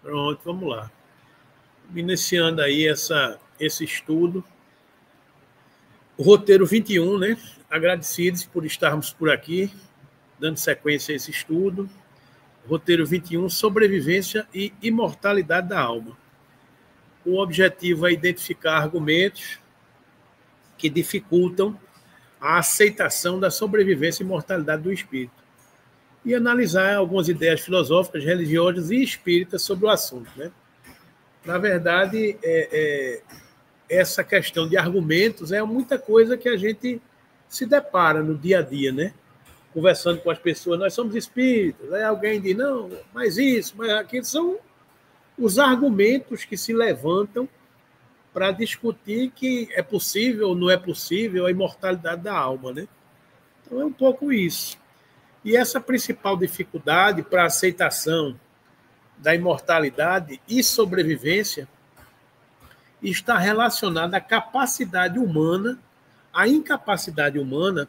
Pronto, vamos lá. Iniciando aí esse estudo. O roteiro 21, né? Agradecidos por estarmos por aqui, dando sequência a esse estudo. Roteiro 21, sobrevivência e imortalidade da alma. O objetivo é identificar argumentos que dificultam a aceitação da sobrevivência e imortalidade do espírito e analisar algumas ideias filosóficas, religiosas e espíritas sobre o assunto, né? Na verdade, essa questão de argumentos é muita coisa que a gente se depara no dia a dia, né? Conversando com as pessoas, nós somos espíritas, aí alguém diz, não, mas isso, mas aquilo, são os argumentos que se levantam para discutir que é possível ou não é possível a imortalidade da alma, né? Então é um pouco isso. E essa principal dificuldade para a aceitação da imortalidade e sobrevivência está relacionada à capacidade humana, à incapacidade humana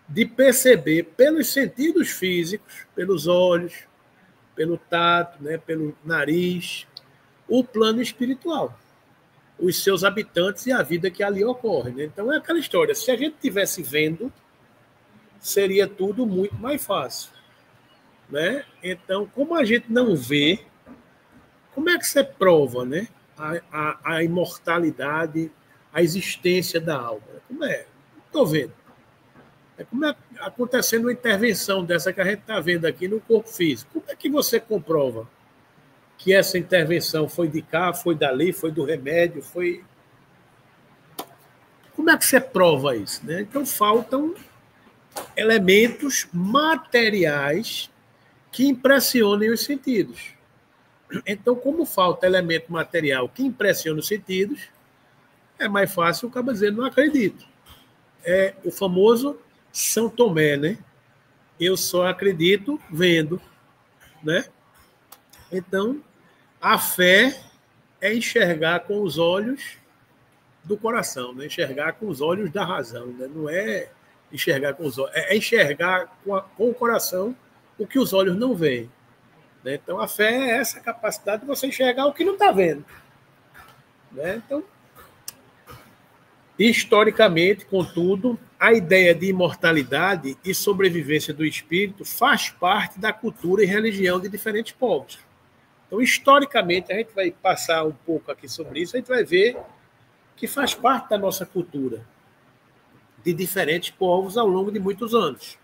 de perceber pelos sentidos físicos, pelos olhos, pelo tato, né, pelo nariz, o plano espiritual, os seus habitantes e a vida que ali ocorre, né? Então é aquela história, se a gente estivesse vendo, seria tudo muito mais fácil, né? Então, como a gente não vê, como é que você prova, né, a imortalidade, a existência da alma? Como é? Estou vendo. É como é acontecendo uma intervenção dessa que a gente está vendo aqui no corpo físico. Como é que você comprova que essa intervenção foi de cá, foi dali, foi do remédio, foi... Como é que você prova isso, né? Então, faltam elementos materiais que impressionem os sentidos. Então, como falta elemento material que impressiona os sentidos, é mais fácil o cara dizer, não acredito. É o famoso São Tomé, né? Eu só acredito vendo, né? Então, a fé é enxergar com os olhos do coração, né? Enxergar com os olhos da razão, né? Não é enxergar com os olhos, é enxergar com o coração o que os olhos não veem, né? Então, a fé é essa capacidade de você enxergar o que não está vendo, né? Então, historicamente, contudo, a ideia de imortalidade e sobrevivência do espírito faz parte da cultura e religião de diferentes povos. Então, historicamente, a gente vai passar um pouco aqui sobre isso, a gente vai ver que faz parte da nossa cultura, de diferentes povos ao longo de muitos anos.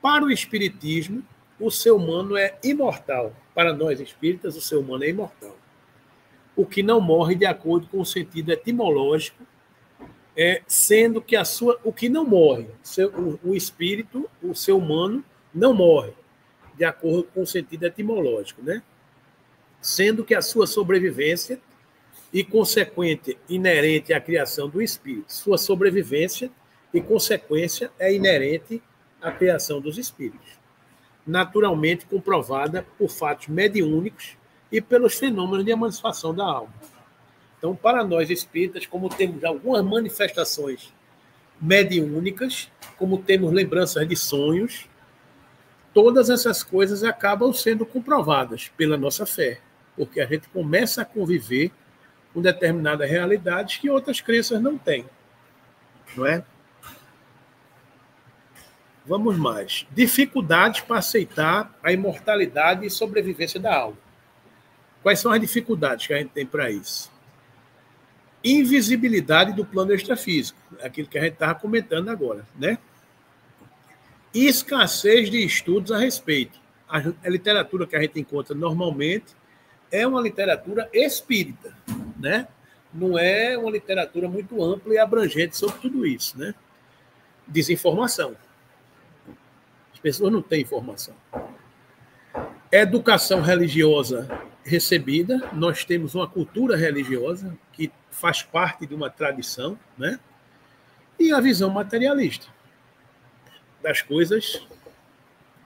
Para o espiritismo, o ser humano é imortal. Para nós espíritas, o ser humano é imortal. O que não morre de acordo com o sentido etimológico, sendo que o que não morre, o espírito, o ser humano, não morre, de acordo com o sentido etimológico, né? Sendo que a sua sobrevivência e consequente inerente à criação do espírito. Sua sobrevivência e consequência é inerente à criação dos espíritos, naturalmente comprovada por fatos mediúnicos e pelos fenômenos de emancipação da alma. Então, para nós espíritas, como temos algumas manifestações mediúnicas, como temos lembranças de sonhos, todas essas coisas acabam sendo comprovadas pela nossa fé, porque a gente começa a conviver com determinadas realidades que outras crenças não têm, não é? Vamos mais. Dificuldades para aceitar a imortalidade e sobrevivência da alma. Quais são as dificuldades que a gente tem para isso? Invisibilidade do plano extrafísico, aquilo que a gente estava comentando agora, né? E escassez de estudos a respeito. A literatura que a gente encontra normalmente é uma literatura espírita, né? Não é uma literatura muito ampla e abrangente sobre tudo isso, né? Desinformação. As pessoas não têm informação. Educação religiosa recebida, nós temos uma cultura religiosa que faz parte de uma tradição, né? E a visão materialista das coisas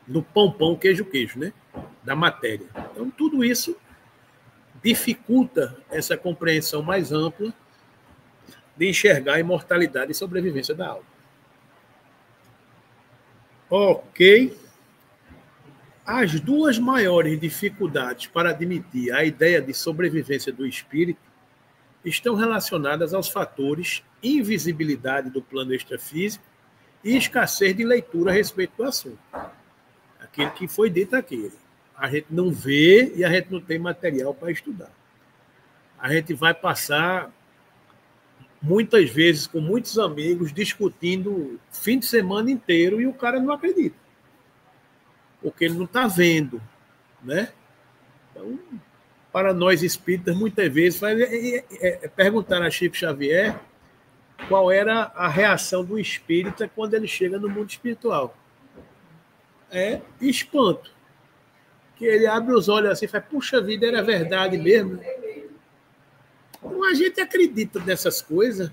do pão, queijo, né? Da matéria. Então, tudo isso dificulta essa compreensão mais ampla de enxergar a imortalidade e sobrevivência da alma. Ok. As duas maiores dificuldades para admitir a ideia de sobrevivência do espírito estão relacionadas aos fatores invisibilidade do plano extrafísico e escassez de leitura a respeito do assunto. Aquilo que foi dito aqui. A gente não vê e a gente não tem material para estudar. A gente vai passar muitas vezes com muitos amigos discutindo fim de semana inteiro e o cara não acredita. Porque ele não está vendo, né? Então, para nós espíritas, muitas vezes, perguntar a Chico Xavier qual era a reação do espírita quando ele chega no mundo espiritual. É espanto. Que ele abre os olhos assim e fala, puxa vida, era verdade mesmo. Então, a gente acredita nessas coisas,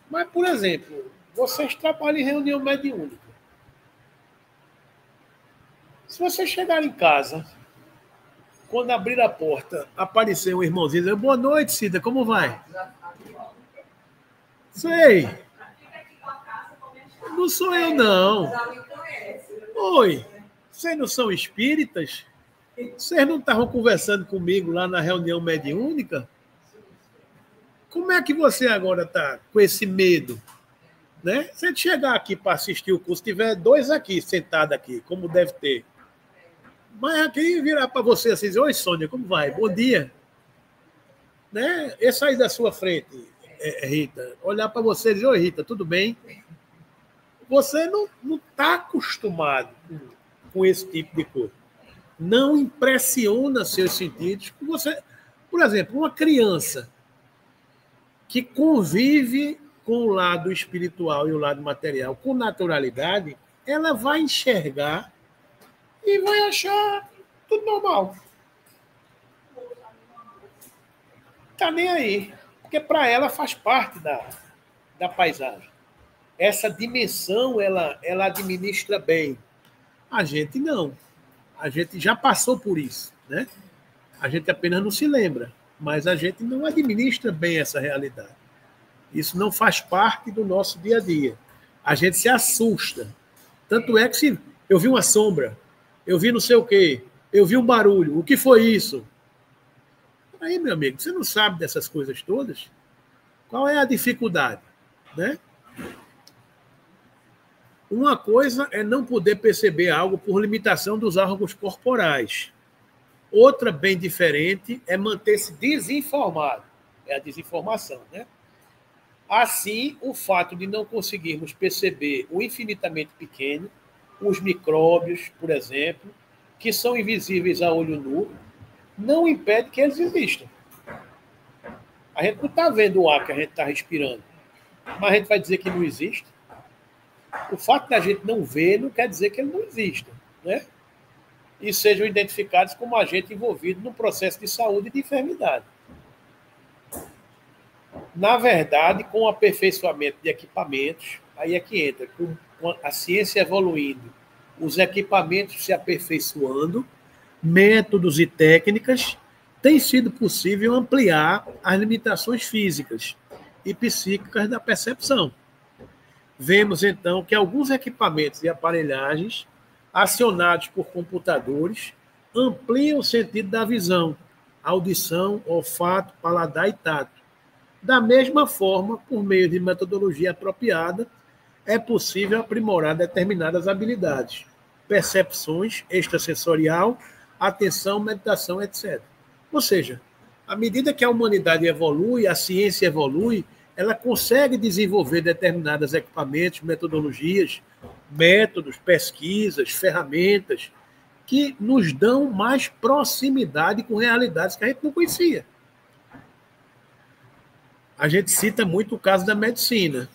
mas, por exemplo, vocês trabalham em reunião mediúnica. Se você chegar em casa, quando abrir a porta, aparecer um irmãozinho, dizer, boa noite, Cida, como vai? Sei. Não sou eu, não. Oi, vocês não são espíritas? Vocês não estavam conversando comigo lá na reunião mediúnica? Como é que você agora está com esse medo? Né? Se chegar aqui para assistir o curso, tiver dois aqui, sentados aqui, como deve ter. Mas aqui virar para você assim, dizer, oi, Sônia, como vai? Bom dia. Né? Esse aí da sua frente, Rita, olhar para você e dizer, oi, Rita, tudo bem? Você não está acostumado com esse tipo de coisa. Não impressiona seus sentidos. Você, por exemplo, uma criança que convive com o lado espiritual e o lado material com naturalidade, ela vai enxergar e vai achar tudo normal. Tá nem aí. Porque para ela faz parte da paisagem. Essa dimensão, ela administra bem. A gente não. A gente já passou por isso, né? A gente apenas não se lembra, mas a gente não administra bem essa realidade. Isso não faz parte do nosso dia a dia. A gente se assusta. Tanto é que se eu vi uma sombra, eu vi não sei o quê, eu vi um barulho, o que foi isso? Aí, meu amigo, você não sabe dessas coisas todas? Qual é a dificuldade, né? Uma coisa é não poder perceber algo por limitação dos órgãos corporais. Outra, bem diferente, é manter-se desinformado. É a desinformação, né? Assim, o fato de não conseguirmos perceber o infinitamente pequeno, os micróbios, por exemplo, que são invisíveis a olho nu, não impede que eles existam. A gente não está vendo o ar que a gente está respirando, mas a gente vai dizer que não existe. O fato da gente não ver não quer dizer que ele não exista, né? E sejam identificados como agente envolvido no processo de saúde e de enfermidade. Na verdade, com o aperfeiçoamento de equipamentos, aí é que entra, com a ciência evoluindo, os equipamentos se aperfeiçoando, métodos e técnicas, tem sido possível ampliar as limitações físicas e psíquicas da percepção. Vemos, então, que alguns equipamentos e aparelhagens acionados por computadores ampliam o sentido da visão, audição, olfato, paladar e tato. Da mesma forma, por meio de metodologia apropriada, é possível aprimorar determinadas habilidades, percepções, extrasensorial, atenção, meditação, etc. Ou seja, à medida que a humanidade evolui, a ciência evolui, ela consegue desenvolver determinados equipamentos, metodologias, métodos, pesquisas, ferramentas que nos dão mais proximidade com realidades que a gente não conhecia. A gente cita muito o caso da medicina.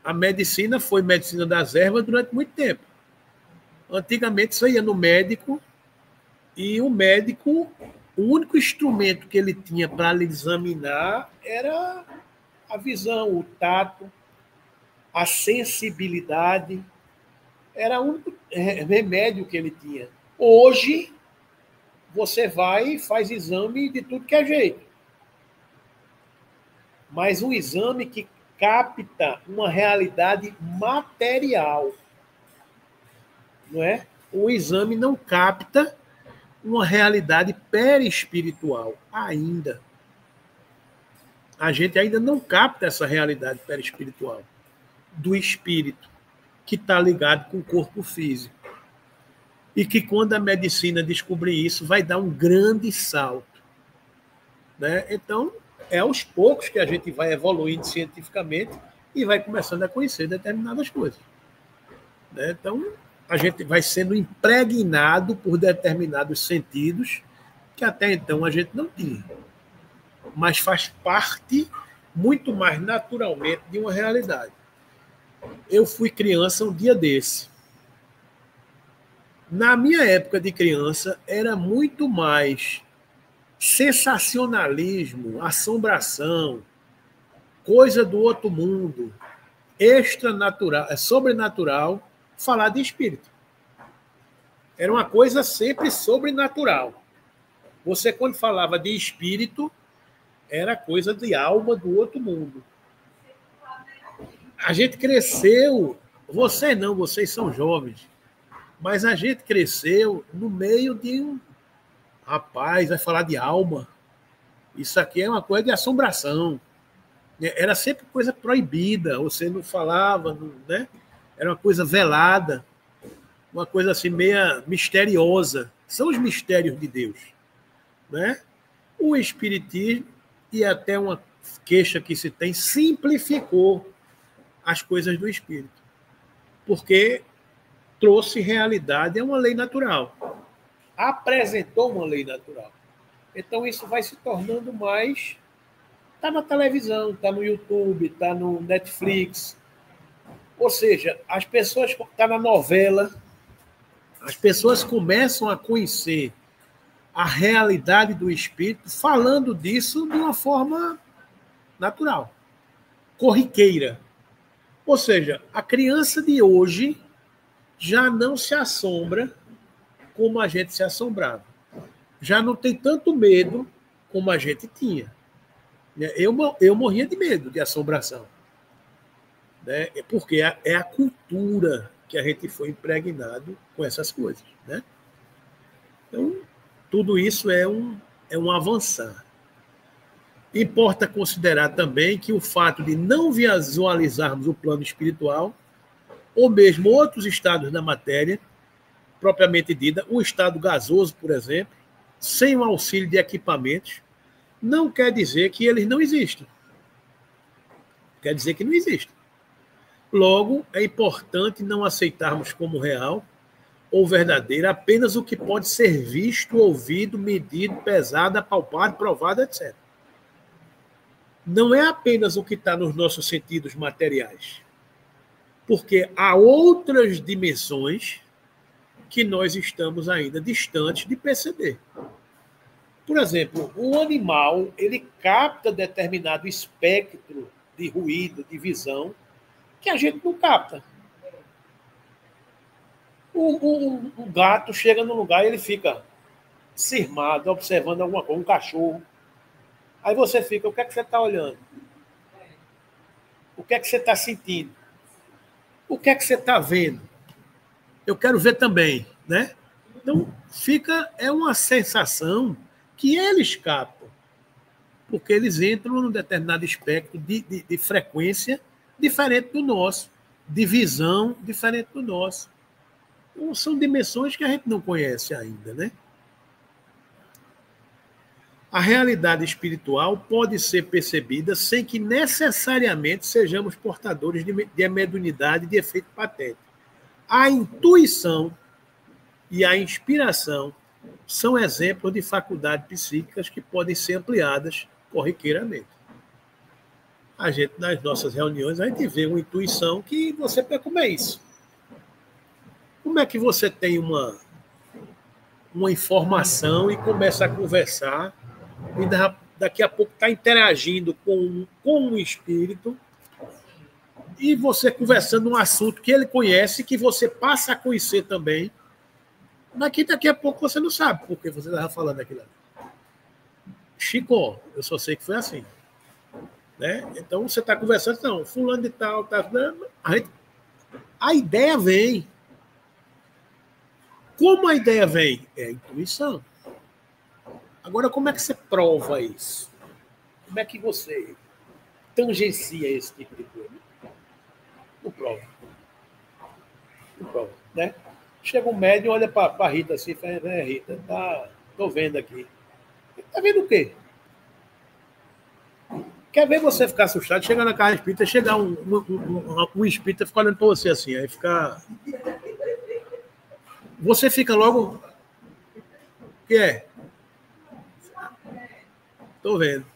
A medicina foi medicina das ervas durante muito tempo. Antigamente você ia no médico e o médico, o único instrumento que ele tinha para lhe examinar era a visão, o tato, a sensibilidade. Era o único remédio que ele tinha. Hoje, você vai e faz exame de tudo que é jeito. Mas um exame que capta uma realidade material. Não é? O exame não capta uma realidade perispiritual ainda. A gente ainda não capta essa realidade perispiritual do espírito, que está ligado com o corpo físico. E que quando a medicina descobrir isso, vai dar um grande salto. Né? Então, é aos poucos que a gente vai evoluindo cientificamente e vai começando a conhecer determinadas coisas. Né? Então, a gente vai sendo impregnado por determinados sentidos que até então a gente não tinha. Mas faz parte muito mais naturalmente de uma realidade. Eu fui criança um dia desse. Na minha época de criança, era muito mais sensacionalismo, assombração, coisa do outro mundo, extranatural, sobrenatural, falar de espírito. Era uma coisa sempre sobrenatural. Você, quando falava de espírito, era coisa de alma do outro mundo. A gente cresceu, vocês não, vocês são jovens, mas a gente cresceu no meio de um rapaz, vai falar de alma. Isso aqui é uma coisa de assombração. Era sempre coisa proibida, você não falava, né? Era uma coisa velada, uma coisa assim meia misteriosa. São os mistérios de Deus. Né? O Espiritismo, e até uma queixa que se tem, simplificou as coisas do Espírito. Porque trouxe realidade a uma lei natural. Apresentou uma lei natural. Então isso vai se tornando mais... Está na televisão, está no YouTube, está no Netflix. Ou seja, as pessoas... Está na novela. As pessoas começam a conhecer a realidade do espírito falando disso de uma forma natural, corriqueira. Ou seja, a criança de hoje já não se assombra como a gente se assombrava. Já não tem tanto medo como a gente tinha. Eu morria de medo de assombração. Né? Porque é a cultura que a gente foi impregnado com essas coisas. Né? Então, tudo isso é um avançar. Importa considerar também que o fato de não visualizarmos o plano espiritual, ou mesmo outros estados da matéria, propriamente dita, o estado gasoso, por exemplo, sem o auxílio de equipamentos, não quer dizer que eles não existem. Quer dizer que não existem. Logo, é importante não aceitarmos como real ou verdadeiro apenas o que pode ser visto, ouvido, medido, pesado, apalpado, provado, etc. Não é apenas o que está nos nossos sentidos materiais. Porque há outras dimensões que nós estamos ainda distantes de perceber. Por exemplo, o animal, ele capta determinado espectro de ruído, de visão, que a gente não capta. O gato chega num lugar e ele fica cismado, observando alguma coisa, um cachorro. Aí você fica, o que é que você está olhando? O que é que você está sentindo? O que é que você está vendo? Eu quero ver também, né? Então, é uma sensação que eles captam, porque eles entram num determinado espectro de frequência diferente do nosso, de visão diferente do nosso. Então, são dimensões que a gente não conhece ainda, né? A realidade espiritual pode ser percebida sem que necessariamente sejamos portadores de mediunidade de efeito patente. A intuição e a inspiração são exemplos de faculdades psíquicas que podem ser ampliadas corriqueiramente. A gente, nas nossas reuniões, a gente vê uma intuição que você pensa, como é isso? Como é que você tem uma informação e começa a conversar e daqui a pouco está interagindo com um espírito e você conversando um assunto que ele conhece, que você passa a conhecer também, daqui a pouco você não sabe por que você estava falando aquilo ali. Chico, eu só sei que foi assim. Né? Então você está conversando, não, fulano de tal, tá, a ideia vem. Como a ideia vem? É a intuição. Agora, como é que você prova isso? Como é que você tangencia esse tipo de coisa? Não prova. Não prova, né? Chega um médium, olha para a Rita assim, fala, Rita, tô vendo aqui. Tá vendo o quê? Quer ver você ficar assustado, chegar na casa espírita, chegar um espírita ficar olhando para você assim, aí fica. Você fica logo. O que é? Tô vendo.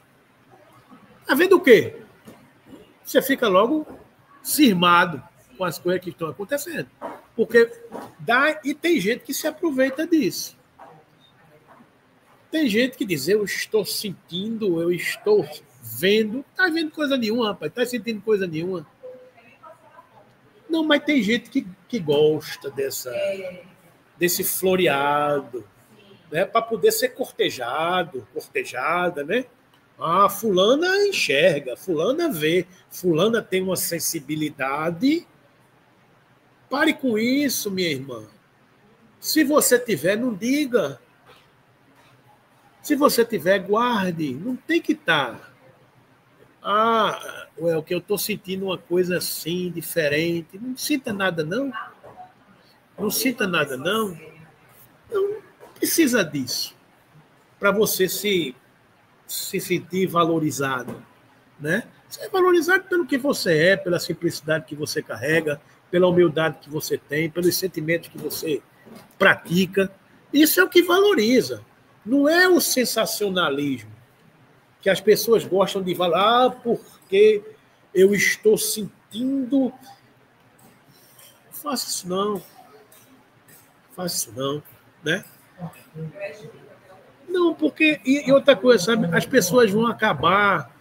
Tá vendo o quê? Você fica logo cismado com as coisas que estão acontecendo. Porque dá, e tem gente que se aproveita disso. Tem gente que diz, eu estou sentindo, eu estou vendo. Tá vendo coisa nenhuma, rapaz. Tá sentindo coisa nenhuma. Não, mas tem gente que gosta desse floreado, né? Para poder ser cortejado, cortejada, né? Ah, fulana enxerga, fulana vê, fulana tem uma sensibilidade. Pare com isso, minha irmã. Se você tiver, não diga. Se você tiver, guarde. Não tem que estar. Ah, o que eu estou sentindo uma coisa assim, diferente. Não sinta nada, não. Não sinta nada, não. Não precisa disso. Para você se sentir valorizado, né? Você é valorizado pelo que você é, pela simplicidade que você carrega, pela humildade que você tem, pelos sentimentos que você pratica. Isso é o que valoriza. Não é o sensacionalismo que as pessoas gostam de falar, porque eu estou sentindo. Não faça isso não. Não faça isso não, né? Não, porque e outra coisa, sabe? As pessoas vão acabar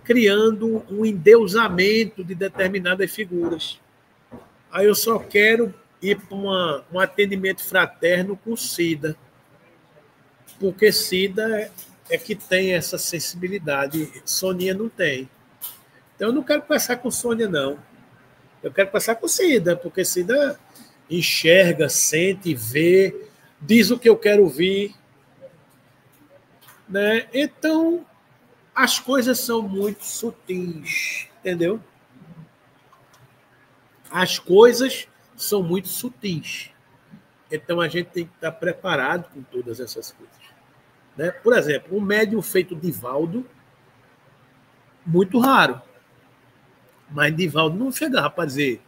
criando um endeusamento de determinadas figuras. Aí eu só quero ir para um atendimento fraterno com Cida, porque Cida é que tem essa sensibilidade, Soninha não tem. Então eu não quero conversar com Sônia, não. Eu quero conversar com Cida, porque Cida enxerga, sente, vê, diz o que eu quero ouvir. Né? Então, as coisas são muito sutis, entendeu? As coisas são muito sutis. Então, a gente tem que estar preparado com todas essas coisas. Né? Por exemplo, um médium feito Divaldo, muito raro. Mas Divaldo não chegava para dizer,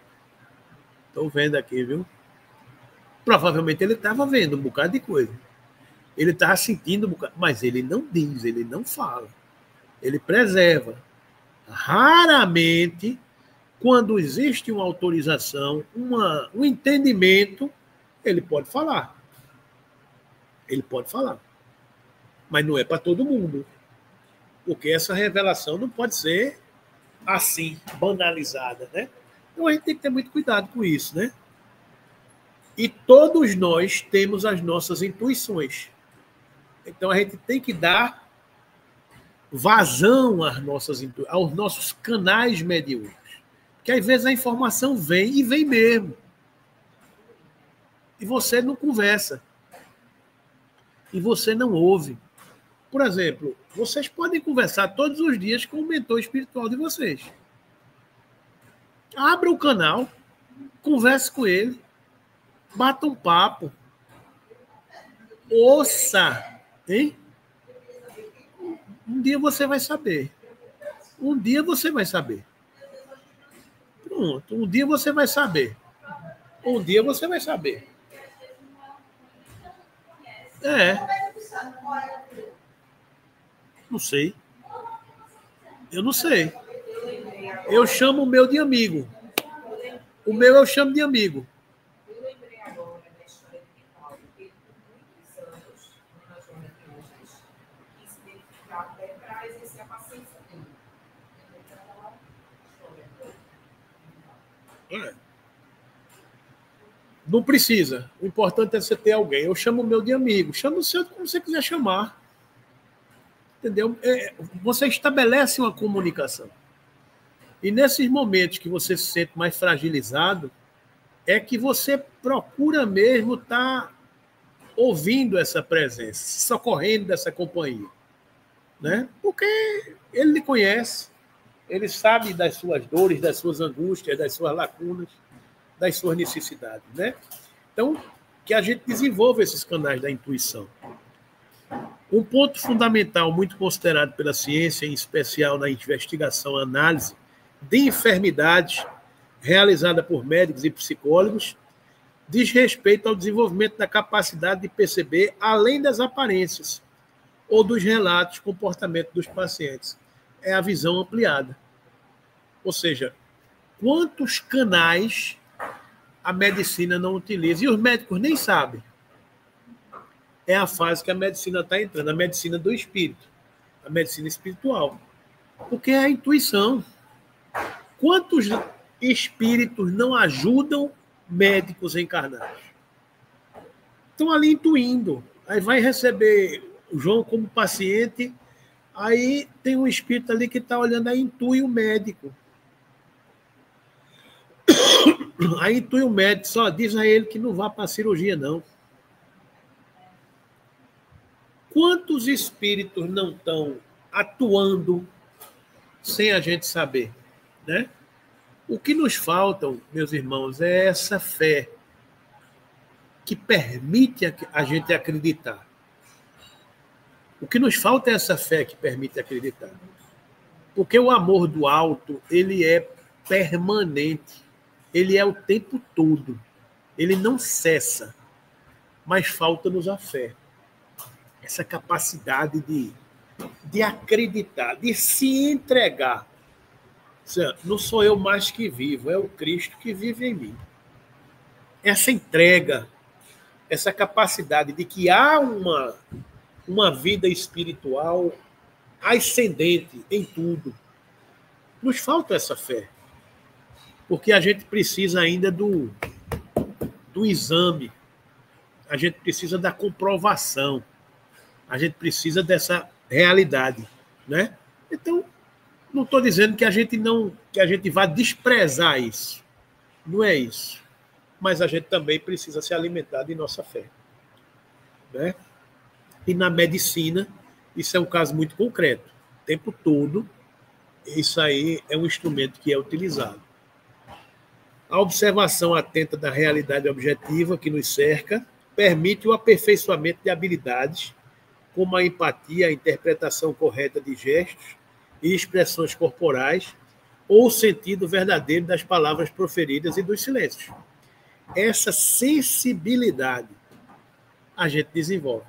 estou vendo aqui, viu? Provavelmente ele estava vendo um bocado de coisa. Ele estava sentindo um bocado, mas ele não diz, ele não fala. Ele preserva. Raramente, quando existe uma autorização, um entendimento, ele pode falar. Ele pode falar. Mas não é para todo mundo. Porque essa revelação não pode ser assim, banalizada, né? Então a gente tem que ter muito cuidado com isso, né? E todos nós temos as nossas intuições. Então a gente tem que dar vazão aos nossos canais mediúnicos. Porque às vezes a informação vem e vem mesmo. E você não conversa. E você não ouve. Por exemplo, vocês podem conversar todos os dias com o mentor espiritual de vocês. Abra o canal, converse com ele, bata um papo, ouça, hein? Um dia você vai saber. Um dia você vai saber. Pronto, um dia você vai saber. Um dia você vai saber. É. Não sei. Eu não sei. Eu chamo o meu de amigo. O meu eu chamo de amigo. Eu lembrei agora da história de Paulo, que por muitos anos, na jornada de hoje, quis se identificar até para exercer a paciência dele. Não precisa. O importante é você ter alguém. Eu chamo o meu de amigo. Chama o seu como você quiser chamar. Entendeu? Você estabelece uma comunicação. E nesses momentos que você se sente mais fragilizado, é que você procura mesmo estar ouvindo essa presença, socorrendo dessa companhia, né? Porque ele lhe conhece, ele sabe das suas dores, das suas angústias, das suas lacunas, das suas necessidades, né? Então, que a gente desenvolva esses canais da intuição. Um ponto fundamental, muito considerado pela ciência, em especial na investigação e análise de enfermidades realizada por médicos e psicólogos, diz respeito ao desenvolvimento da capacidade de perceber além das aparências ou dos relatos de comportamento dos pacientes. É a visão ampliada. Ou seja, quantos canais a medicina não utiliza? E os médicos nem sabem. É a fase que a medicina está entrando, a medicina do espírito, a medicina espiritual. Porque é a intuição. Quantos espíritos não ajudam médicos encarnados? Estão ali intuindo. Aí vai receber o João como paciente, aí tem um espírito ali que está olhando, aí intui o médico. Aí intui o médico, só diz a ele que não vá para a cirurgia, não. Quantos espíritos não estão atuando sem a gente saber, né? O que nos falta, meus irmãos, é essa fé que permite a gente acreditar. O que nos falta é essa fé que permite acreditar. Porque o amor do alto, ele é permanente. Ele é o tempo todo. Ele não cessa. Mas falta-nos a fé. Essa capacidade de acreditar, de se entregar. Ou seja, não sou eu mais que vivo, é o Cristo que vive em mim. Essa entrega, essa capacidade de que há uma vida espiritual ascendente em tudo. Nos falta essa fé. Porque a gente precisa ainda do exame, a gente precisa da comprovação, a gente precisa dessa realidade, né? Então, não estou dizendo que a gente vá desprezar isso. Não é isso. Mas a gente também precisa se alimentar de nossa fé, né? E na medicina, isso é um caso muito concreto. O tempo todo, isso aí é um instrumento que é utilizado. A observação atenta da realidade objetiva que nos cerca permite o aperfeiçoamento de habilidades, como a empatia, a interpretação correta de gestos e expressões corporais, ou o sentido verdadeiro das palavras proferidas e dos silêncios. Essa sensibilidade a gente desenvolve.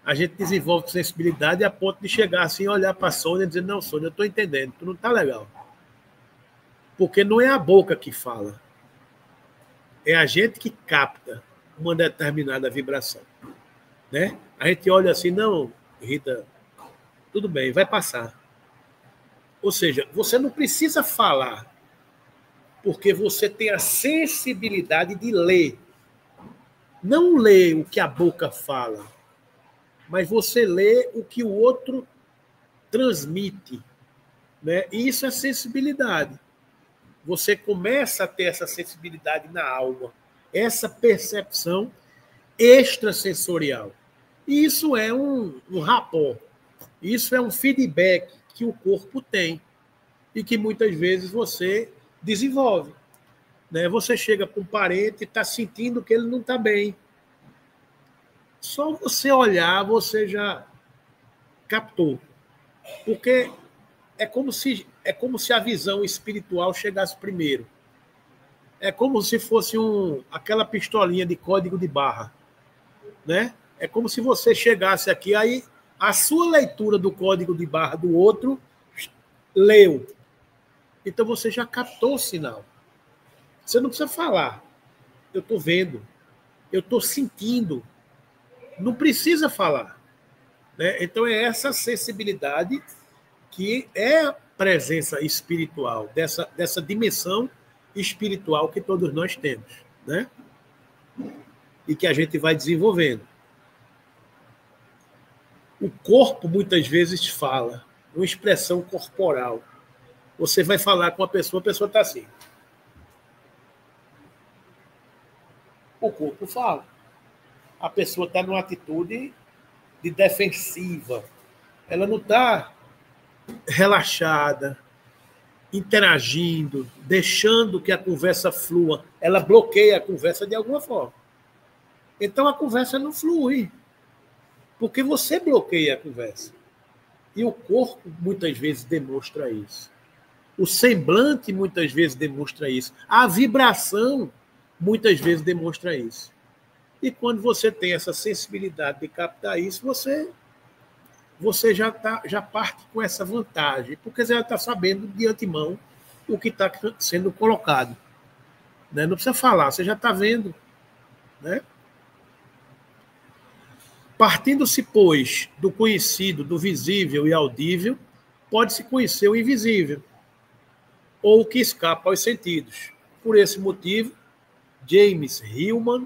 A gente desenvolve sensibilidade a ponto de chegar assim, olhar para a Sônia e dizer, não, Sônia, eu estou entendendo, tu não está legal. Porque não é a boca que fala. É a gente que capta uma determinada vibração, né? A gente olha assim, não, Rita, tudo bem, vai passar. Ou seja, você não precisa falar, porque você tem a sensibilidade de ler. Não lê o que a boca fala, mas você lê o que o outro transmite, né? E isso é sensibilidade. Você começa a ter essa sensibilidade na alma, essa percepção extrasensorial. E isso é um rapport, isso é um feedback que o corpo tem e que muitas vezes você desenvolve, né? Você chega para um parente e está sentindo que ele não está bem. Só você olhar, você já captou. Porque é como se a visão espiritual chegasse primeiro. É como se fosse aquela pistolinha de código de barra, né? É como se você chegasse aqui, aí a sua leitura do código de barra do outro leu. Então você já captou o sinal. Você não precisa falar. Eu estou vendo. Eu estou sentindo. Não precisa falar, né? Então é essa sensibilidade que é a presença espiritual, dessa dimensão espiritual que todos nós temos, né? E que a gente vai desenvolvendo. O corpo muitas vezes fala, uma expressão corporal. Você vai falar com a pessoa está assim. O corpo fala. a pessoa está numa atitude de defensiva. Ela não está relaxada, interagindo, deixando que a conversa flua. Ela bloqueia a conversa de alguma forma. Então a conversa não flui, porque você bloqueia a conversa. E o corpo muitas vezes demonstra isso. O semblante muitas vezes demonstra isso. A vibração muitas vezes demonstra isso. E quando você tem essa sensibilidade de captar isso, você já parte com essa vantagem, porque você já está sabendo de antemão o que está sendo colocado. Né? Não precisa falar, você já está vendo. Né? Partindo-se, pois, do conhecido, do visível e audível, pode-se conhecer o invisível, ou o que escapa aos sentidos. Por esse motivo, James Hillman,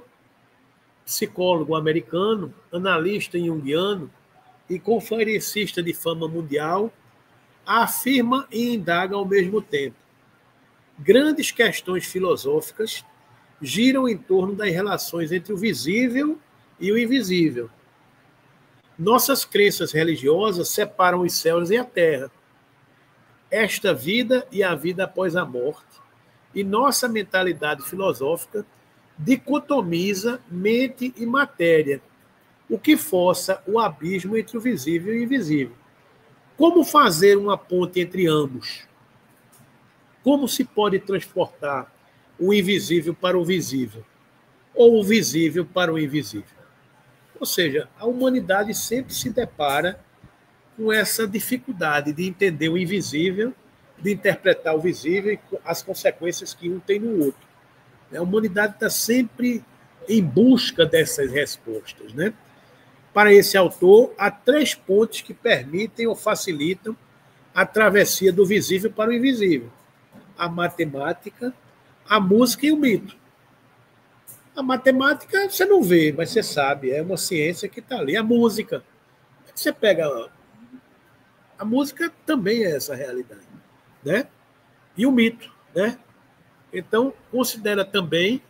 psicólogo americano, analista junguiano e conferencista de fama mundial, afirma e indaga ao mesmo tempo. Grandes questões filosóficas giram em torno das relações entre o visível e o invisível. Nossas crenças religiosas separam os céus e a terra, esta vida e a vida após a morte, e nossa mentalidade filosófica dicotomiza mente e matéria, o que força o abismo entre o visível e o invisível. Como fazer uma ponte entre ambos? Como se pode transportar o invisível para o visível? Ou o visível para o invisível? Ou seja, a humanidade sempre se depara com essa dificuldade de entender o invisível, de interpretar o visível e as consequências que um tem no outro. A humanidade está sempre em busca dessas respostas. Né? Para esse autor, há 3 pontes que permitem ou facilitam a travessia do visível para o invisível: a matemática, a música e o mito. A matemática você não vê, mas você sabe, é uma ciência que está ali. A música, você pega... A música também é essa realidade. Né? E o mito. Né? Então, considera também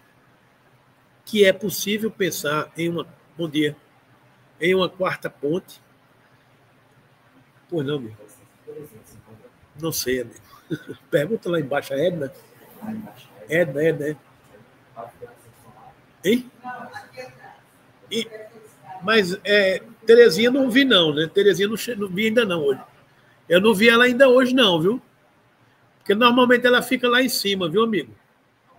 que é possível pensar em uma... Bom dia. Em uma quarta ponte. Pois não, amigo. Não sei, amigo. Pergunta lá embaixo, a Edna. Edna. Hein? Mas Terezinha não vi, não, né? Terezinha não vi ainda não hoje. Eu não vi ela ainda hoje, não, viu? Porque normalmente ela fica lá em cima, viu, amigo?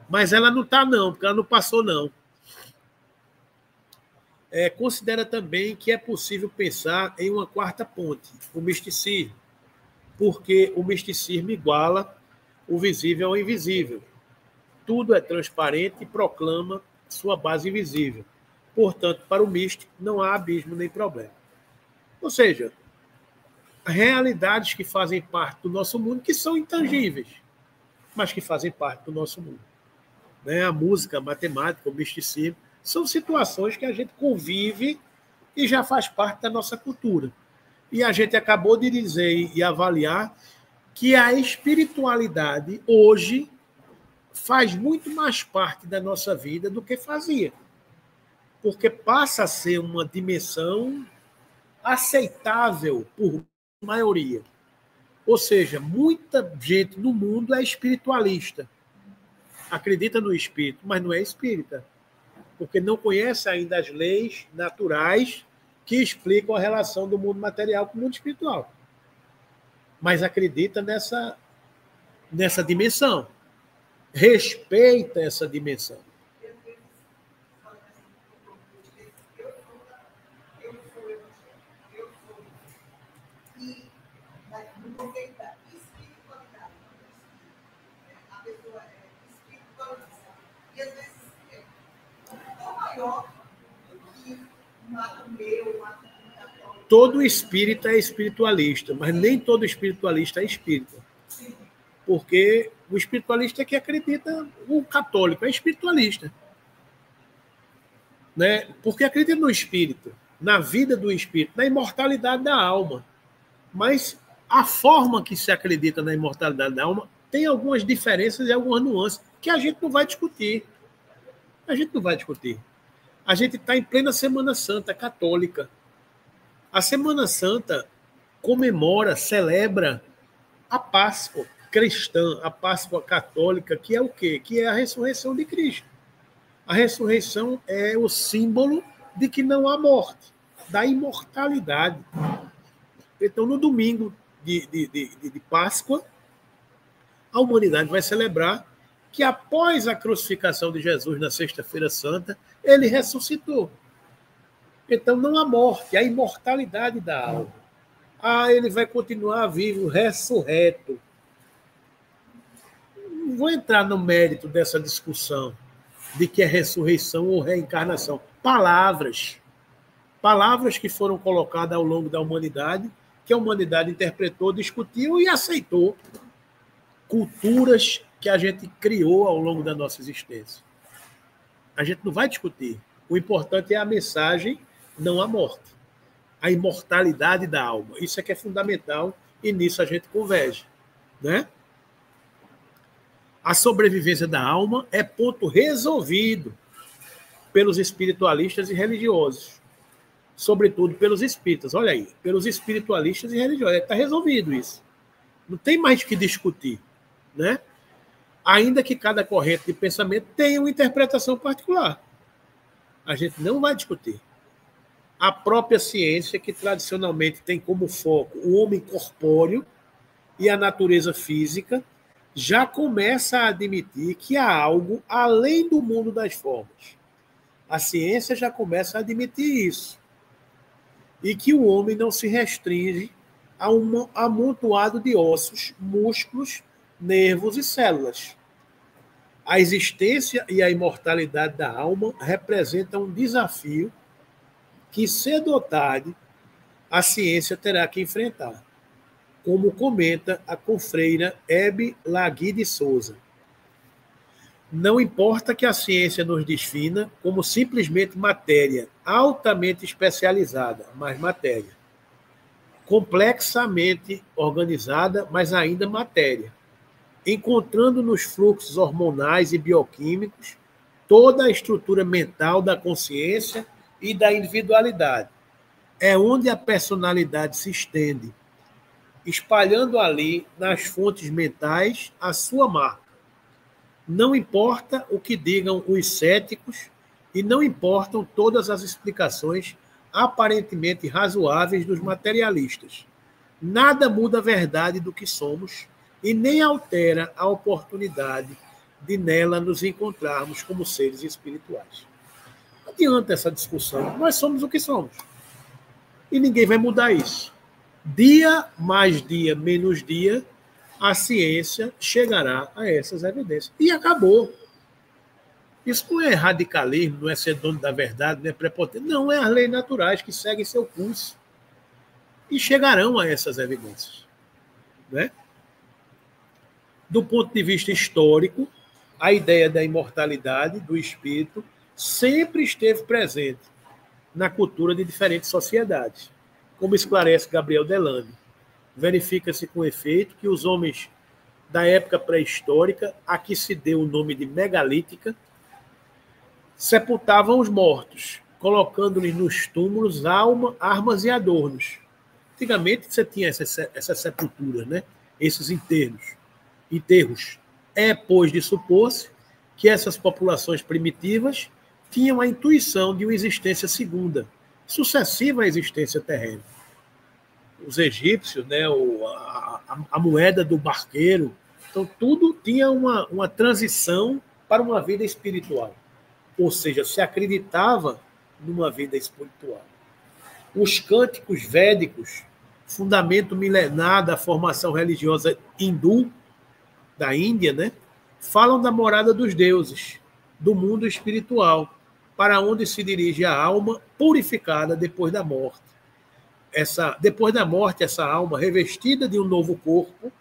Mas ela não está, não, porque ela não passou, não. Considera também que é possível pensar em uma quarta ponte, o misticismo, porque o misticismo iguala o visível ao invisível. Tudo é transparente e proclama sua base invisível. Portanto, para o místico, não há abismo nem problema. Ou seja, realidades que fazem parte do nosso mundo, que são intangíveis, mas que fazem parte do nosso mundo. Né? A música, a matemática, o misticismo, são situações que a gente convive e já faz parte da nossa cultura. E a gente acabou de dizer e avaliar que a espiritualidade hoje faz muito mais parte da nossa vida do que fazia. Porque passa a ser uma dimensão aceitável por maioria. Ou seja, muita gente no mundo é espiritualista. Acredita no espírito, mas não é espírita. Porque não conhece ainda as leis naturais que explicam a relação do mundo material com o mundo espiritual. Mas acredita nessa dimensão. Respeita essa dimensão. Todo espírita é espiritualista, mas nem todo espiritualista é espírita. Porque o espiritualista é que acredita, o católico é espiritualista. Né? Porque acredita no espírito, na vida do espírito, na imortalidade da alma. Mas a forma que se acredita na imortalidade da alma tem algumas diferenças e algumas nuances que a gente não vai discutir. A gente não vai discutir. A gente está em plena Semana Santa católica. A Semana Santa comemora, celebra a Páscoa cristã, a Páscoa católica, que é o quê? Que é a ressurreição de Cristo. A ressurreição é o símbolo de que não há morte, da imortalidade. Então, no domingo de Páscoa, a humanidade vai celebrar que após a crucificação de Jesus na Sexta-feira Santa, ele ressuscitou. Então, não há morte, há imortalidade da alma. Ele vai continuar vivo, ressurreto. Não vou entrar no mérito dessa discussão de que é ressurreição ou reencarnação. Palavras que foram colocadas ao longo da humanidade, que a humanidade interpretou, discutiu e aceitou. Culturas que a gente criou ao longo da nossa existência. A gente não vai discutir. O importante é a mensagem, não a morte. A imortalidade da alma. Isso é que é fundamental e nisso a gente converge, né? A sobrevivência da alma é ponto resolvido pelos espiritualistas e religiosos. Sobretudo pelos espíritas. Olha aí, pelos espiritualistas e religiosos. Está resolvido isso. Não tem mais o que discutir, né? Ainda que cada corrente de pensamento tenha uma interpretação particular. A gente não vai discutir. A própria ciência, que tradicionalmente tem como foco o homem corpóreo e a natureza física, já começa a admitir que há algo além do mundo das formas. A ciência já começa a admitir isso. E que o homem não se restringe a um amontoado de ossos, músculos, nervos e células. A existência e a imortalidade da alma representam um desafio que, cedo ou tarde, a ciência terá que enfrentar, como comenta a confreira Hebe Lagui de Souza. Não importa que a ciência nos defina como simplesmente matéria altamente especializada, mas matéria. Complexamente organizada, mas ainda matéria. Encontrando nos fluxos hormonais e bioquímicos toda a estrutura mental da consciência e da individualidade. É onde a personalidade se estende, espalhando ali nas fontes mentais a sua marca. Não importa o que digam os céticos e não importam todas as explicações aparentemente razoáveis dos materialistas. Nada muda a verdade do que somos e nem altera a oportunidade de nela nos encontrarmos como seres espirituais. Não adianta essa discussão. Nós somos o que somos. E ninguém vai mudar isso. Dia mais dia, menos dia, a ciência chegará a essas evidências. E acabou. Isso não é radicalismo, não é ser dono da verdade, não é prepotente. Não, é as leis naturais que seguem seu curso. E chegarão a essas evidências. Né? Do ponto de vista histórico, a ideia da imortalidade do espírito sempre esteve presente na cultura de diferentes sociedades, como esclarece Gabriel Delane. Verifica-se com efeito que os homens da época pré-histórica, a que se deu o nome de megalítica, sepultavam os mortos, colocando-lhes nos túmulos armas e adornos. Antigamente você tinha essas sepulturas, né? Esses enterros. É, pois, de supor-se que essas populações primitivas tinham a intuição de uma existência segunda, sucessiva à existência terrena. Os egípcios, né, a moeda do barqueiro, então tudo tinha uma transição para uma vida espiritual. Ou seja, se acreditava numa vida espiritual. Os cânticos védicos, fundamento milenar da formação religiosa hindu, da Índia, né, falam da morada dos deuses, do mundo espiritual, para onde se dirige a alma purificada depois da morte. Depois da morte, essa alma, revestida de um novo corpo,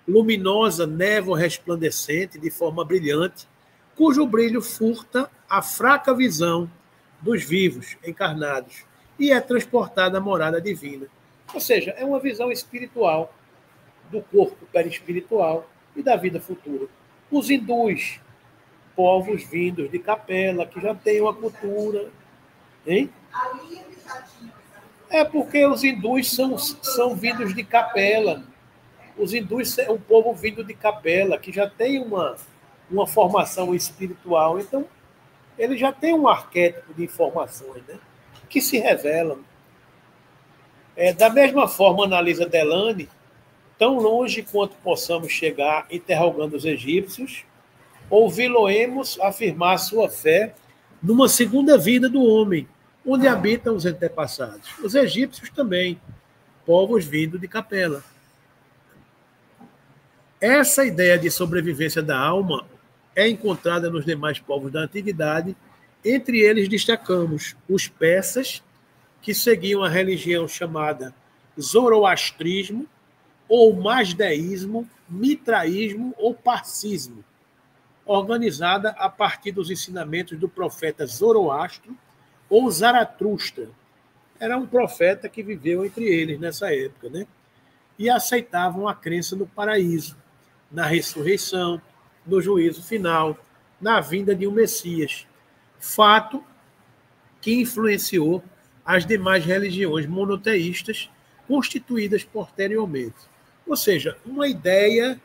luminosa, névoa resplandecente, de forma brilhante, cujo brilho furta a fraca visão dos vivos encarnados e é transportada à morada divina. Ou seja, é uma visão espiritual do corpo perispiritual e da vida futura. Os hindus povos vindos de Capela, que já têm uma cultura. Hein? É porque os hindus são vindos de Capela. Os hindus é um povo vindo de Capela, que já tem uma formação espiritual. Então, ele já tem um arquétipo de informações, né, que se revelam. Da mesma forma, analisa Delane, tão longe quanto possamos chegar interrogando os egípcios, ouvi-lo-emos afirmar sua fé numa segunda vida do homem, onde habitam os antepassados. Os egípcios também, povos vindos de Capela. Essa ideia de sobrevivência da alma é encontrada nos demais povos da antiguidade. Entre eles destacamos os persas, que seguiam a religião chamada zoroastrismo, ou mazdeísmo, mitraísmo ou parcismo, organizada a partir dos ensinamentos do profeta Zoroastro ou Zaratustra. Era um profeta que viveu entre eles nessa época, né? E aceitavam a crença no paraíso, na ressurreição, no juízo final, na vinda de um Messias. Fato que influenciou as demais religiões monoteístas constituídas posteriormente. Ou seja, uma ideia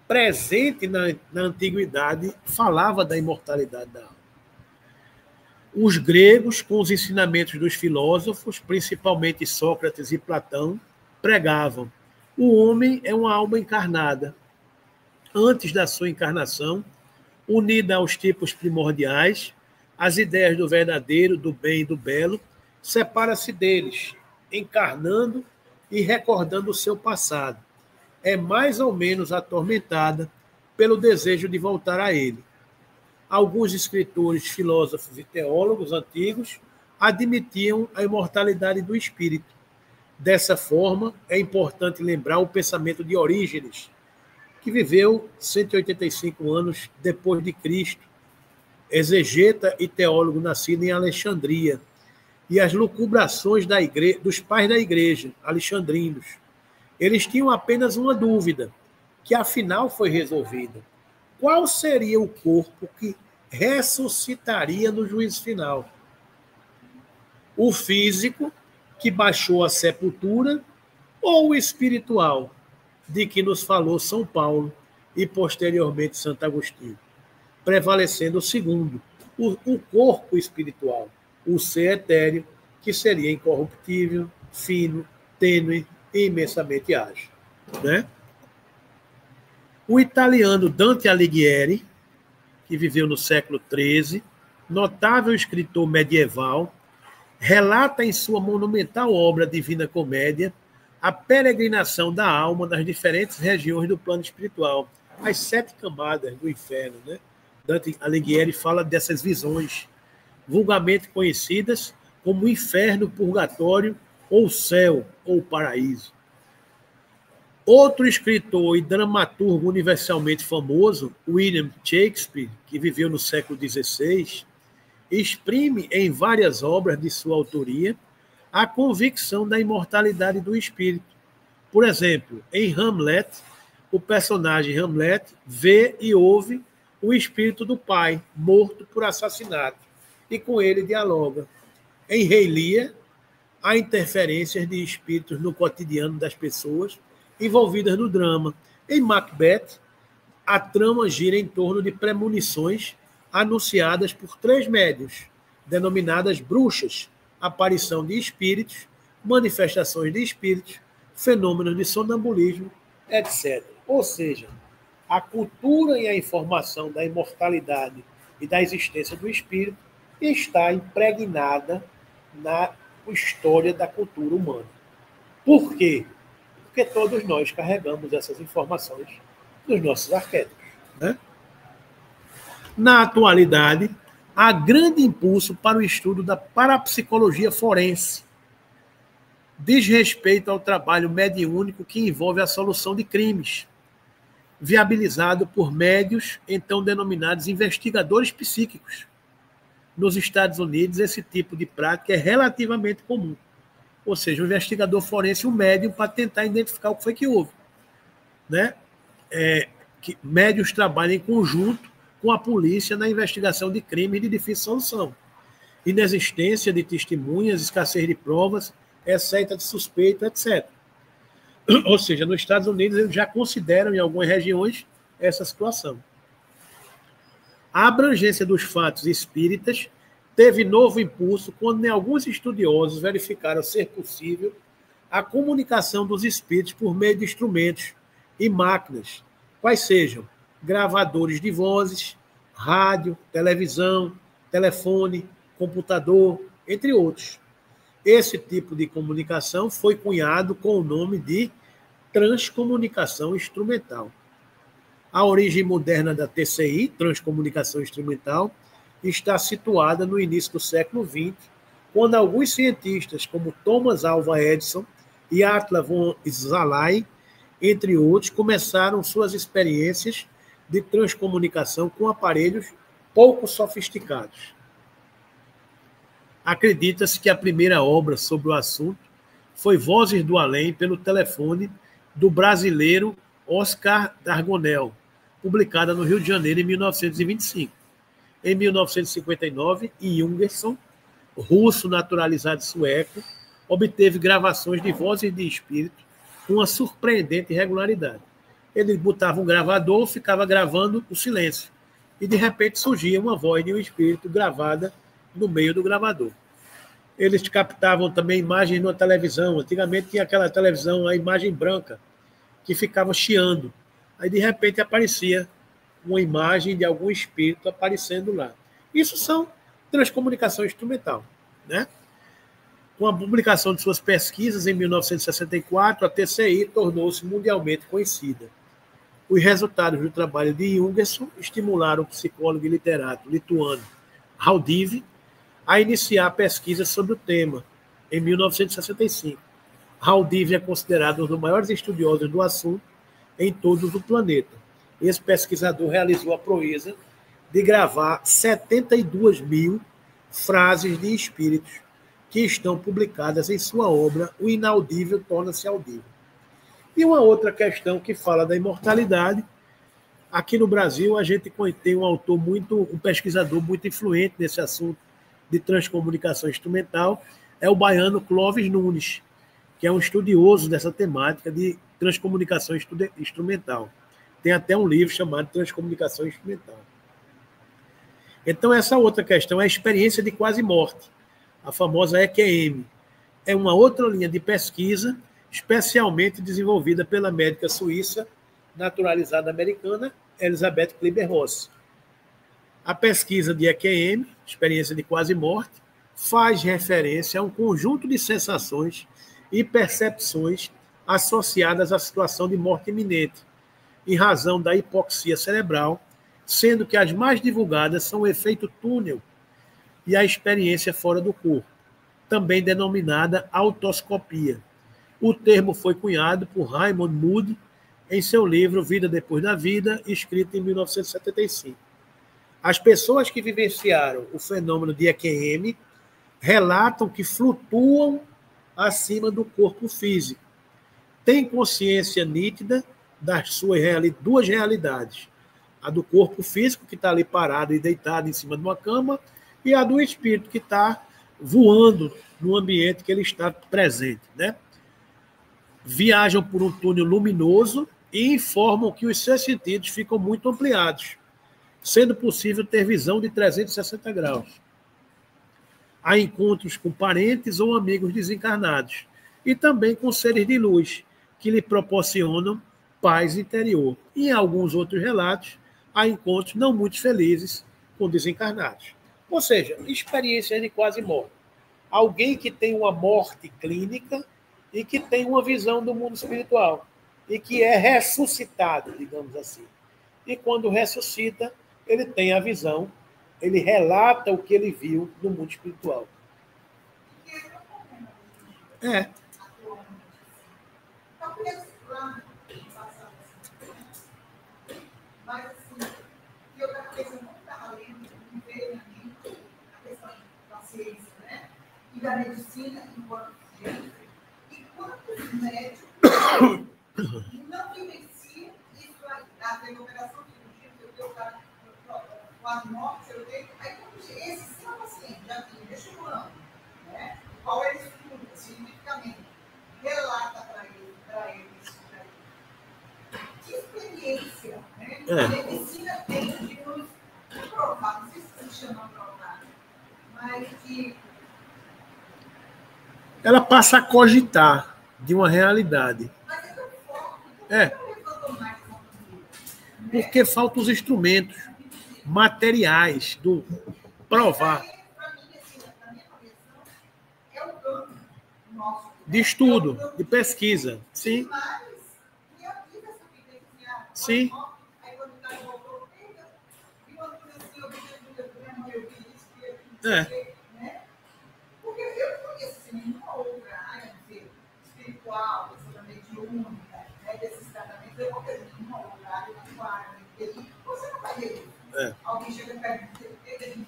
presente na antiguidade falava da imortalidade da alma. Os gregos, com os ensinamentos dos filósofos, principalmente Sócrates e Platão, pregavam: o homem é uma alma encarnada. Antes da sua encarnação, unida aos tipos primordiais, as ideias do verdadeiro, do bem e do belo, separa-se deles, encarnando e recordando o seu passado. É mais ou menos atormentada pelo desejo de voltar a ele. Alguns escritores, filósofos e teólogos antigos admitiam a imortalidade do espírito. Dessa forma, é importante lembrar o pensamento de Orígenes, que viveu 185 anos depois de Cristo, exegeta e teólogo nascido em Alexandria, e as lucubrações dos pais da igreja, alexandrinos. Eles tinham apenas uma dúvida, que afinal foi resolvida. Qual seria o corpo que ressuscitaria no juízo final? O físico, que baixou à sepultura, ou o espiritual, de que nos falou São Paulo e posteriormente Santo Agostinho? Prevalecendo o segundo, o corpo espiritual, o ser etéreo, que seria incorruptível, fino, tênue e imensamente ágil. Né? O italiano Dante Alighieri, que viveu no século XIII, notável escritor medieval, relata em sua monumental obra Divina Comédia a peregrinação da alma nas diferentes regiões do plano espiritual, as 7 camadas do inferno. Né? Dante Alighieri fala dessas visões, vulgarmente conhecidas como inferno, purgatório, ou céu, ou paraíso. Outro escritor e dramaturgo universalmente famoso, William Shakespeare, que viveu no século XVI, exprime em várias obras de sua autoria a convicção da imortalidade do espírito. Por exemplo, em Hamlet, o personagem Hamlet vê e ouve o espírito do pai, morto por assassinato, e com ele dialoga. Em Rei Lear, há interferências de espíritos no cotidiano das pessoas envolvidas no drama. Em Macbeth, a trama gira em torno de premonições anunciadas por 3 médiuns, denominadas bruxas, aparição de espíritos, manifestações de espíritos, fenômenos de sonambulismo, etc. Ou seja, a cultura e a informação da imortalidade e da existência do espírito está impregnada na história da cultura humana. Por quê? Porque todos nós carregamos essas informações nos nossos arquétipos. Né? Na atualidade, há grande impulso para o estudo da parapsicologia forense. Diz respeito ao trabalho mediúnico que envolve a solução de crimes, viabilizado por médios, então denominados investigadores psíquicos. Nos Estados Unidos, esse tipo de prática é relativamente comum. Ou seja, o investigador forense, um médium, para tentar identificar o que foi que houve. Né? Que médios trabalham em conjunto com a polícia na investigação de crimes de difícil solução. Inexistência de testemunhas, escassez de provas, exceto de suspeito, etc. Ou seja, nos Estados Unidos eles já consideram em algumas regiões essa situação. A abrangência dos fatos espíritas teve novo impulso quando alguns estudiosos verificaram ser possível a comunicação dos espíritos por meio de instrumentos e máquinas, quais sejam gravadores de vozes, rádio, televisão, telefone, computador, entre outros. Esse tipo de comunicação foi cunhado com o nome de transcomunicação instrumental. A origem moderna da TCI, transcomunicação instrumental, está situada no início do século XX, quando alguns cientistas, como Thomas Alva Edison e Attila von Szalay, entre outros, começaram suas experiências de transcomunicação com aparelhos pouco sofisticados. Acredita-se que a primeira obra sobre o assunto foi Vozes do Além pelo telefone do brasileiro Oscar Dargonel, publicada no Rio de Janeiro em 1925. Em 1959, Jungerson, russo naturalizado sueco, obteve gravações de vozes de espírito com uma surpreendente regularidade. Ele botava um gravador, ficava gravando o silêncio, e de repente surgia uma voz de um espírito gravada no meio do gravador. Eles captavam também imagens na televisão. Antigamente tinha aquela televisão, a imagem branca, que ficava chiando. Aí, de repente, aparecia uma imagem de algum espírito aparecendo lá. Isso são transcomunicação instrumental, né? Com a publicação de suas pesquisas em 1964, a TCI tornou-se mundialmente conhecida. Os resultados do trabalho de Jungerson estimularam o psicólogo e literato lituano Haldive a iniciar pesquisas sobre o tema, em 1965. Haldive é considerado um dos maiores estudiosos do assunto em todo o planeta. Esse pesquisador realizou a proeza de gravar 72 mil frases de espíritos que estão publicadas em sua obra O Inaudível Torna-se Audível. E uma outra questão que fala da imortalidade. Aqui no Brasil, a gente tem um pesquisador muito influente nesse assunto de transcomunicação instrumental, é o baiano Clóvis Nunes, que é um estudioso dessa temática de transcomunicação instrumental. Tem até um livro chamado Transcomunicação Instrumental. Então, essa outra questão é a experiência de quase morte, a famosa EQM. É uma outra linha de pesquisa, especialmente desenvolvida pela médica suíça naturalizada americana, Elisabeth Kleber-Ross. A pesquisa de EQM, experiência de quase morte, faz referência a um conjunto de sensações e percepções associadas à situação de morte iminente, em razão da hipoxia cerebral, sendo que as mais divulgadas são o efeito túnel e a experiência fora do corpo, também denominada autoscopia. O termo foi cunhado por Raymond Moody em seu livro Vida Depois da Vida, escrito em 1975. As pessoas que vivenciaram o fenômeno de EQM relatam que flutuam acima do corpo físico. Têm consciência nítida das suas duas realidades. A do corpo físico, que está ali parado e deitado em cima de uma cama, e a do espírito, que está voando no ambiente que ele está presente, né? Viajam por um túnel luminoso e informam que os seus sentidos ficam muito ampliados, sendo possível ter visão de 360 graus. Há encontros com parentes ou amigos desencarnados, e também com seres de luz, que lhe proporcionam paz interior. E em alguns outros relatos, há encontros não muito felizes com desencarnados. Ou seja, experiências de quase morte. Alguém que tem uma morte clínica e que tem uma visão do mundo espiritual, e que é ressuscitado, digamos assim. E quando ressuscita, ele tem a visão, ele relata o que ele viu no mundo espiritual. É. Mas, assim, que outra coisa não estava lendo, me veio na mente a questão da ciência, né? E da medicina enquanto ciência. E quantos médicos não vivenciam isso aí, a recuperação de cirurgia, porque o cara a morte, eu tenho. Aí, esse seu paciente já tem vestibulando, né? Qual é o estudo, cientificamente, relata para ele isso daí. Que experiência, né? A medicina tem de nos provar, não sei se se chama provar, mas de. Ela passa a cogitar de uma realidade. Mas é tão forte, porque faltam os instrumentos materiais do provar. De estudo, de pesquisa. Sim. Sim. Porque eu não conheço nenhuma outra área espiritual, mediúnica, desses tratamentos, eu não conheço nenhuma outra área você não vai ver isso. Alguém chega perto de você,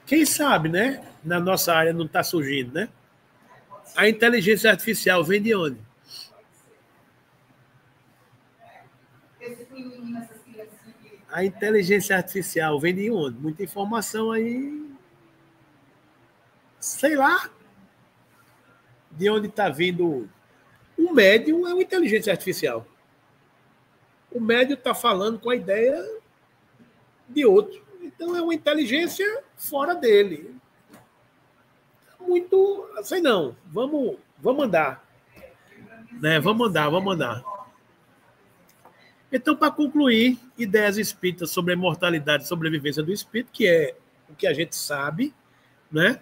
quem sabe, né? Na nossa área não está surgindo, né? A inteligência artificial vem de onde? A inteligência artificial vem de onde? Muita informação aí. Sei lá. De onde está vindo. O médium é uma inteligência artificial. O médium está falando com a ideia de outro. Então é uma inteligência fora dele. Muito. Sei não. Vamos andar. Né? Vamos andar. Então, para concluir, ideias espíritas sobre a imortalidade e sobrevivência do espírito, que é o que a gente sabe, né?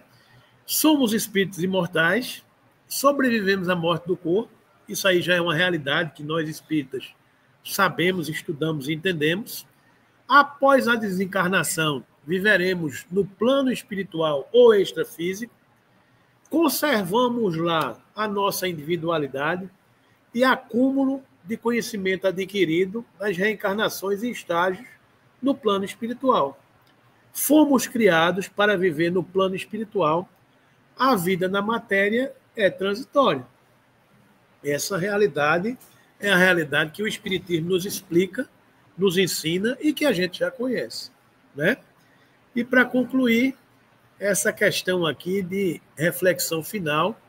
Somos espíritos imortais, sobrevivemos à morte do corpo, isso aí já é uma realidade que nós espíritas sabemos, estudamos e entendemos. Após a desencarnação, viveremos no plano espiritual ou extrafísico, conservamos lá a nossa individualidade e acúmulo de conhecimento adquirido nas reencarnações e estágios no plano espiritual. Fomos criados para viver no plano espiritual. A vida na matéria é transitória. Essa realidade é a realidade que o Espiritismo nos explica, nos ensina e que a gente já conhece, né? E para concluir essa questão aqui de reflexão final,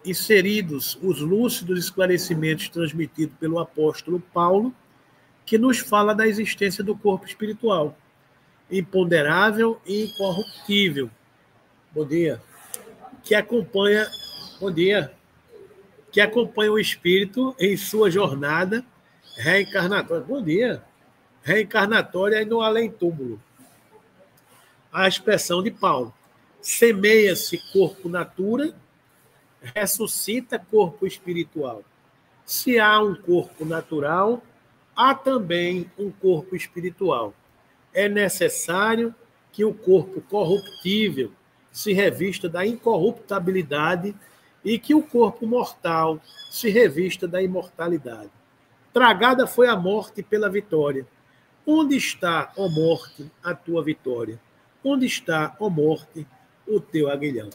inseridos os lúcidos esclarecimentos transmitidos pelo apóstolo Paulo, que nos fala da existência do corpo espiritual, imponderável e incorruptível. Bom dia. Que acompanha o espírito em sua jornada reencarnatória. Bom dia. Reencarnatória e no além-túmulo. A expressão de Paulo. Semeia-se corpo natura, ressuscita corpo espiritual. Se há um corpo natural, há também um corpo espiritual. É necessário que o corpo corruptível se revista da incorruptibilidade e que o corpo mortal se revista da imortalidade. Tragada foi a morte pela vitória. Onde está, ó morte, a tua vitória? Onde está, ó morte, o teu aguilhão?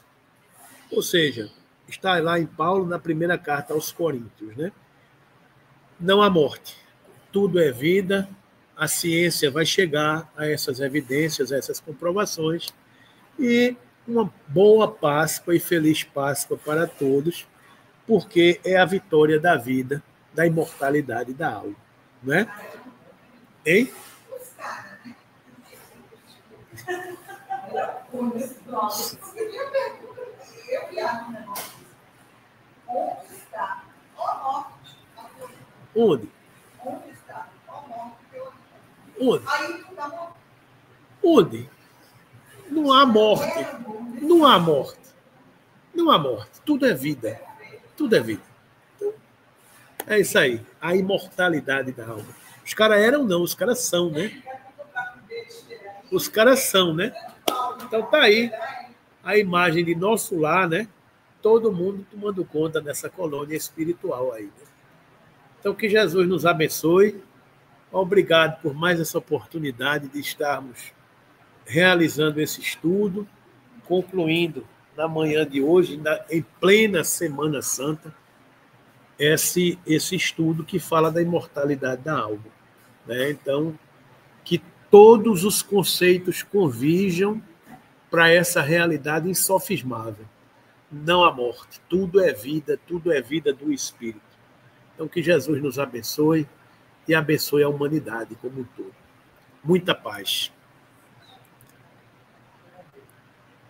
Ou seja, está lá em Paulo, na primeira carta aos Coríntios, né? Não há morte. Tudo é vida. A ciência vai chegar a essas evidências, a essas comprovações. E uma boa Páscoa e feliz Páscoa para todos, porque é a vitória da vida, da imortalidade da alma. Não é? Hein? Onde está? Ó morte. Onde? Onde está? Ó morte. Onde? Aí tu dá morte. Onde? Não há morte. Não há morte. Não há morte. Tudo é vida. Tudo é vida. Então, é isso aí. A imortalidade da alma. Os caras eram, não. Os caras são, né? Os caras são, né? Então tá aí a imagem de nosso lar, né? Todo mundo tomando conta dessa colônia espiritual aí. Né? Então que Jesus nos abençoe. Obrigado por mais essa oportunidade de estarmos realizando esse estudo, concluindo na manhã de hoje, em plena Semana Santa, esse estudo que fala da imortalidade da alma. Né? Então, que todos os conceitos converjam para essa realidade insofismável. Não há morte, tudo é vida do Espírito. Então, que Jesus nos abençoe e abençoe a humanidade como um todo. Muita paz.